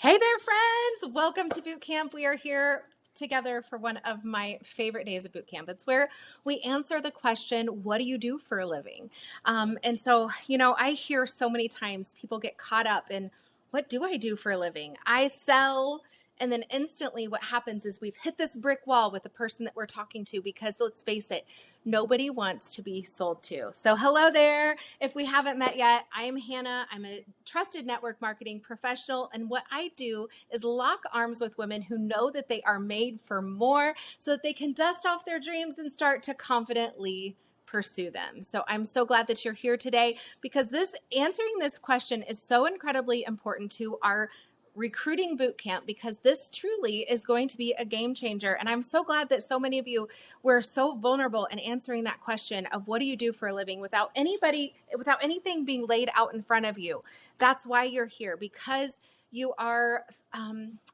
Hey there, friends. Welcome to Boot Camp. We are here together for one of my favorite days of boot camp. It's where we answer the question, what do you do for a living? I hear so many times people get caught up in, what do I do for a living? I sell. And then instantly what happens is we've hit this brick wall with the person that we're talking to because let's face it, nobody wants to be sold to. So hello there. If we haven't met yet, I am Hannah. I'm a trusted network marketing professional. And what I do is lock arms with women who know that they are made for more so that they can dust off their dreams and start to confidently pursue them. So I'm so glad that you're here today because answering this question is so incredibly important to our recruiting boot camp because this truly is going to be a game changer. And I'm so glad that so many of you were so vulnerable in answering that question of what do you do for a living without anything being laid out in front of you. That's why you're here, because you are,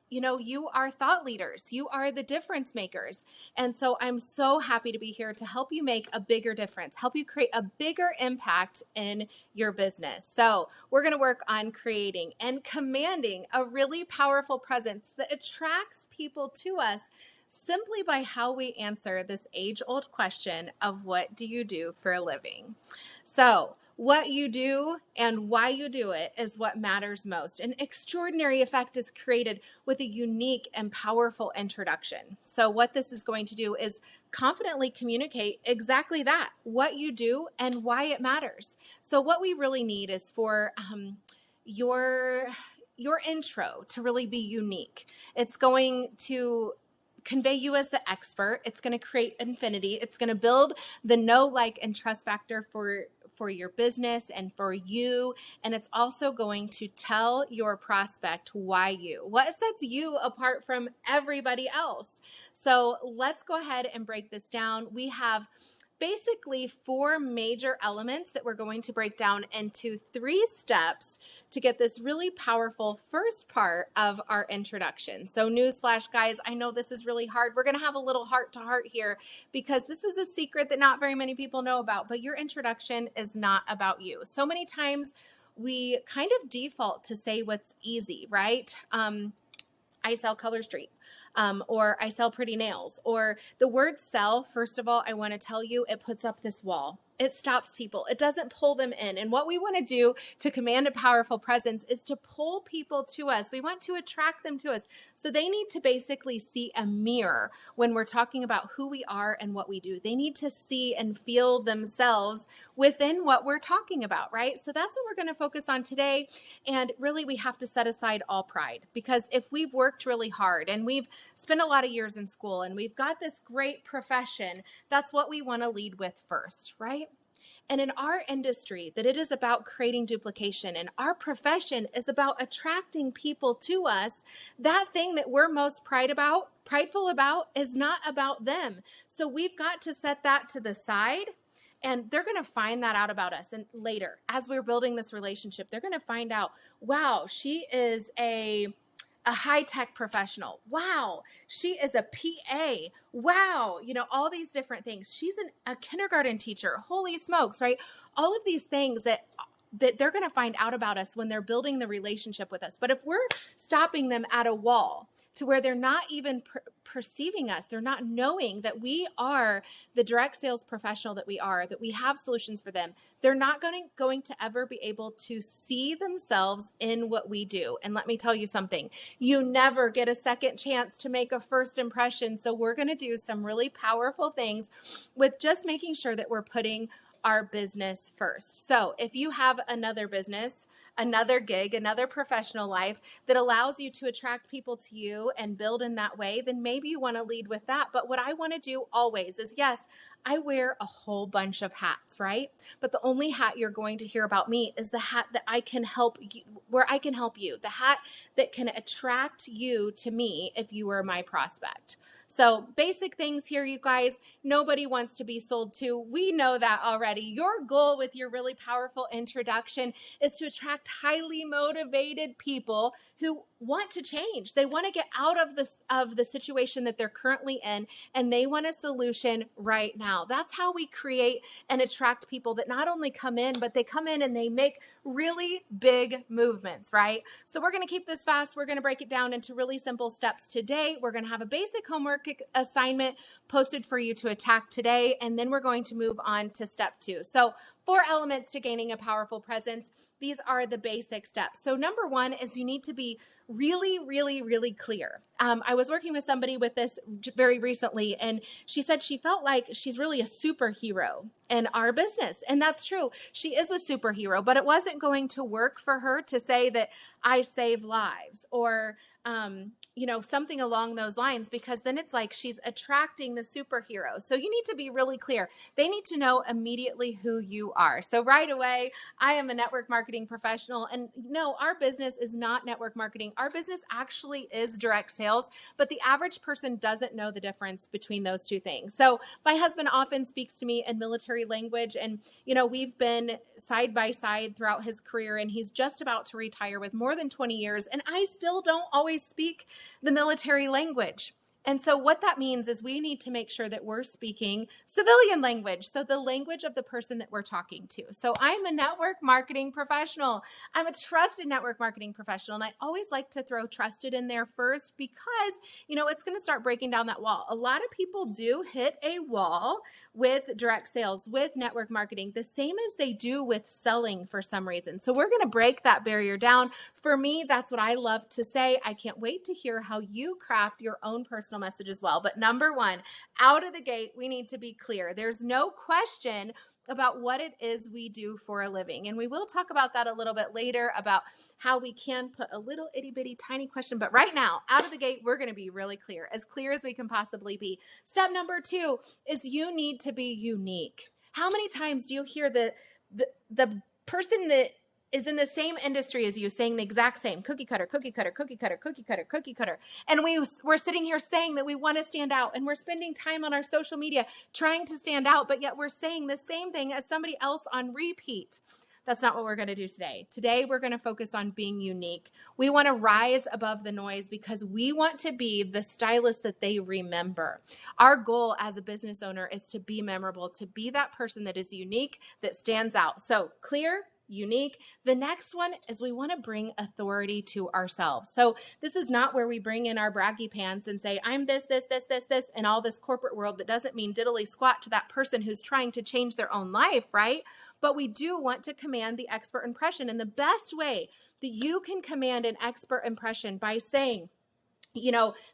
you are thought leaders. You are the difference makers. And so I'm so happy to be here to help you make a bigger difference, help you create a bigger impact in your business. So we're going to work on creating and commanding a really powerful presence that attracts people to us simply by how we answer this age-old question of what do you do for a living? So what you do and why you do it is what matters most. An extraordinary effect is created with a unique and powerful introduction. So what this is going to do is confidently communicate exactly that, what you do and why it matters. So what we really need is for your intro to really be unique. It's going to convey you as the expert. It's going to create infinity. It's going to build the know, like, and trust factor for your business and for you. And it's also going to tell your prospect what sets you apart from everybody else. So let's go ahead and break this down. We have basically 4 major elements that we're going to break down into 3 steps to get this really powerful first part of our introduction. So newsflash, guys, I know this is really hard. We're going to have a little heart to heart here because this is a secret that not very many people know about, but your introduction is not about you. So many times we kind of default to say what's easy, right? I sell Color Street. Or I sell pretty nails, or the word sell, first of all, I want to tell you, it puts up this wall. It stops people. It doesn't pull them in. And what we want to do to command a powerful presence is to pull people to us. We want to attract them to us. So they need to basically see a mirror when we're talking about who we are and what we do. They need to see and feel themselves within what we're talking about, right? So that's what we're going to focus on today. And really, we have to set aside all pride, because if we've worked really hard and we've spent a lot of years in school and we've got this great profession, that's what we want to lead with first, right? And in our industry, that it is about creating duplication, and our profession is about attracting people to us. That thing that we're most prideful about is not about them. So we've got to set that to the side. And they're going to find that out about us. And later, as we're building this relationship, they're going to find out, wow, she is a high-tech professional. Wow, she is a PA. Wow, all these different things. She's a kindergarten teacher. Holy smokes, right? All of these things that they're going to find out about us when they're building the relationship with us. But if we're stopping them at a wall to where they're not even perceiving us, they're not knowing that we are the direct sales professional that we have solutions for them, they're not going to ever be able to see themselves in what we do. And let me tell you something, you never get a second chance to make a first impression. So we're going to do some really powerful things with just making sure that we're putting our business first. So if you have another business, another gig, another professional life that allows you to attract people to you and build in that way, then maybe you want to lead with that. But what I want to do always is, yes, I wear a whole bunch of hats, right? But the only hat you're going to hear about me is the hat that I can help you, where I can help you, the hat that can attract you to me if you were my prospect. So basic things here, you guys. Nobody wants to be sold to. We know that already. Your goal with your really powerful introduction is to attract highly motivated people who want to change. They want to get out of the situation that they're currently in, and they want a solution right now. That's how we create and attract people that not only come in, but they come in and they make really big movements, right? So we're going to keep this fast. We're going to break it down into really simple steps today. We're going to have a basic homework assignment posted for you to attack today, and then we're going to move on to step 2. So 4 elements to gaining a powerful presence. These are the basic steps. So number 1 is you need to be really, really, really clear. I was working with somebody with this very recently, and she said she felt like she's really a superhero in our business. And that's true. She is a superhero, but it wasn't going to work for her to say that I save lives or, something along those lines, because then it's like she's attracting the superhero. So you need to be really clear. They need to know immediately who you are. So right away, I am a network marketing professional, and no, our business is not network marketing. Our business actually is direct sales, but the average person doesn't know the difference between those two things. So my husband often speaks to me in military language, and we've been side by side throughout his career, and he's just about to retire with more than 20 years, and I still don't always speak the military language. And so what that means is we need to make sure that we're speaking civilian language, so the language of the person that we're talking to. So I'm a network marketing professional. I'm a trusted network marketing professional, and I always like to throw trusted in there first because, it's going to start breaking down that wall. A lot of people do hit a wall with direct sales, with network marketing, the same as they do with selling for some reason. So we're going to break that barrier down. For me, that's what I love to say. I can't wait to hear how you craft your own personal message as well. But number 1, out of the gate, we need to be clear. There's no question about what it is we do for a living. And we will talk about that a little bit later, about how we can put a little itty bitty tiny question. But right now, out of the gate, we're going to be really clear as we can possibly be. Step number 2 is you need to be unique. How many times do you hear the person that is in the same industry as you saying the exact same cookie cutter, cookie cutter, cookie cutter, cookie cutter, cookie cutter? And we're sitting here saying that we want to stand out, and we're spending time on our social media trying to stand out, but yet we're saying the same thing as somebody else on repeat. That's not what we're going to do today. Today, we're going to focus on being unique. We want to rise above the noise because we want to be the stylist that they remember. Our goal as a business owner is to be memorable, to be that person that is unique, that stands out. So clear, unique. The next one is we want to bring authority to ourselves. So this is not where we bring in our braggy pants and say, I'm this, and all this corporate world that doesn't mean diddly squat to that person who's trying to change their own life, right? But we do want to command the expert impression. And the best way that you can command an expert impression by saying,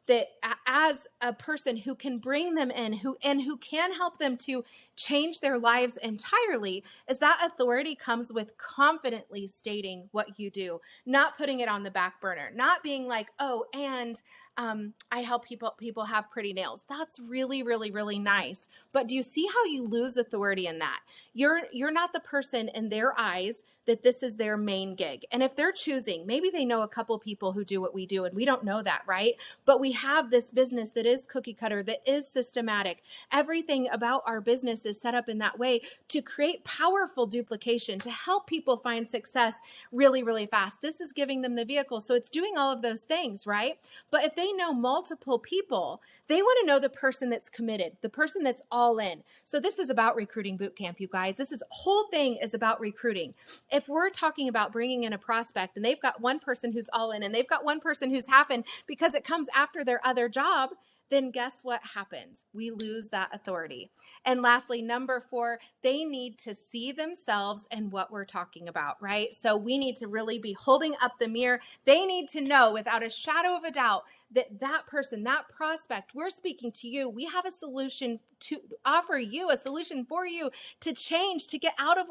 that as a person who can bring them in, who can help them to change their lives entirely, is that authority comes with confidently stating what you do, not putting it on the back burner, not being like, oh, and I help people have pretty nails. That's really, really, really nice. But do you see how you lose authority in that? You're not the person in their eyes that this is their main gig. And if they're choosing, maybe they know a couple people who do what we do, and we don't know that, right? But we have this business that is cookie cutter, that is systematic. Everything about our business is set up in that way to create powerful duplication, to help people find success really, really fast. This is giving them the vehicle. So it's doing all of those things, right? But if they know multiple people, they want to know the person that's committed, the person that's all in. So this is about recruiting boot camp, you guys. This whole thing is about recruiting. If we're talking about bringing in a prospect and they've got one person who's all in and they've got one person who's half in because it comes after their other job, then guess what happens? We lose that authority. And lastly, number 4, they need to see themselves in what we're talking about, right? So we need to really be holding up the mirror. They need to know without a shadow of a doubt that person, that prospect, we're speaking to you. We have a solution to offer you, a solution for you to change, to get out of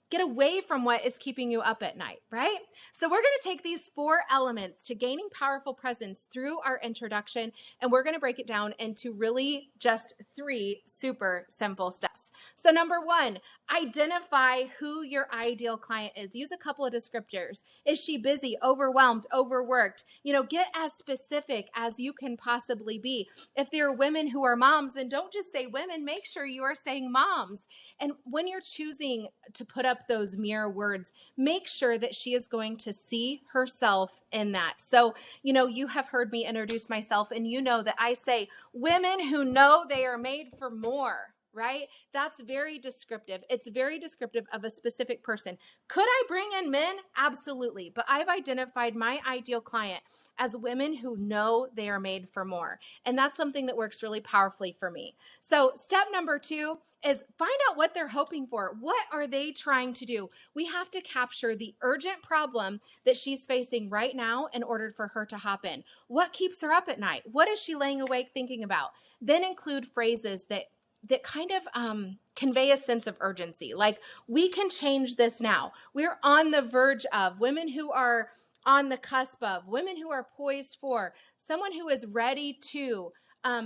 get away from what is keeping you up at night, right? So we're going to take these 4 elements to gaining powerful presence through our introduction, and we're going to break it down into really just 3 super simple steps. So number 1, identify who your ideal client is. Use a couple of descriptors. Is she busy, overwhelmed, overworked? Get as specific as you can possibly be. If there are women who are moms, then don't just say women, make sure you are saying moms. And when you're choosing to put up up those mirror words, make sure that she is going to see herself in that. So, you have heard me introduce myself, and you know that I say women who know they are made for more, right? That's very descriptive. It's very descriptive of a specific person. Could I bring in men? Absolutely. But I've identified my ideal client as women who know they are made for more. And that's something that works really powerfully for me. So step number 2 is find out what they're hoping for. What are they trying to do? We have to capture the urgent problem that she's facing right now in order for her to hop in. What keeps her up at night? What is she laying awake thinking about? Then include phrases that kind of convey a sense of urgency. Like, we can change this now. We're on the verge of, women who are on the cusp of, women who are poised for, someone who is ready to,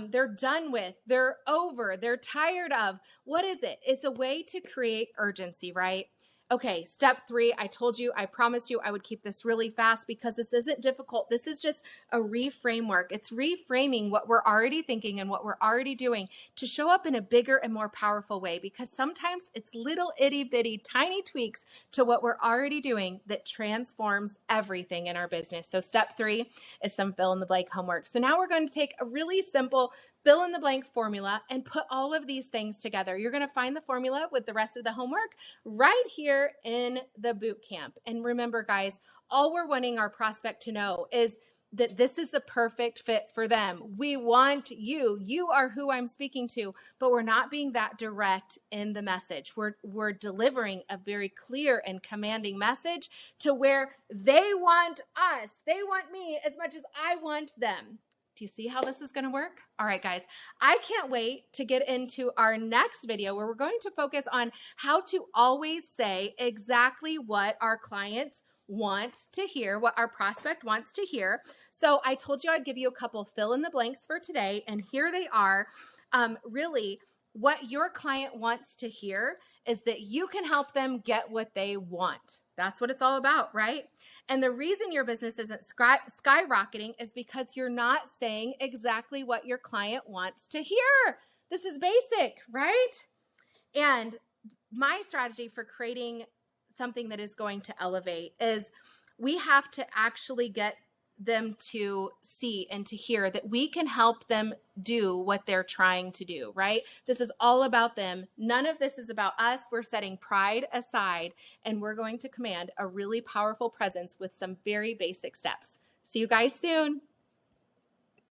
they're done with, they're over, they're tired of. What is it? It's a way to create urgency, right? Okay, step 3, I told you, I promised you I would keep this really fast because this isn't difficult. This is just a reframework. It's reframing what we're already thinking and what we're already doing to show up in a bigger and more powerful way, because sometimes it's little itty bitty tiny tweaks to what we're already doing that transforms everything in our business. So step 3 is some fill in the blank homework. So now we're going to take a really simple fill in the blank formula and put all of these things together. You're going to find the formula with the rest of the homework right here in the boot camp. And remember, guys, all we're wanting our prospect to know is that this is the perfect fit for them. We want you. You are who I'm speaking to, but we're not being that direct in the message. We're delivering a very clear and commanding message to where they want us. They want me as much as I want them. Do you see how this is going to work? All right, guys, I can't wait to get into our next video where we're going to focus on how to always say exactly what our clients want to hear, what our prospect wants to hear. So I told you I'd give you a couple fill in the blanks for today, and here they are. Really, what your client wants to hear is that you can help them get what they want. That's what it's all about, right? And the reason your business isn't skyrocketing is because you're not saying exactly what your client wants to hear. This is basic, right? And my strategy for creating something that is going to elevate is we have to actually get them to see and to hear that we can help them do what they're trying to do, right? This is all about them. None of this is about us. We're setting pride aside, and we're going to command a really powerful presence with some very basic steps. See you guys soon.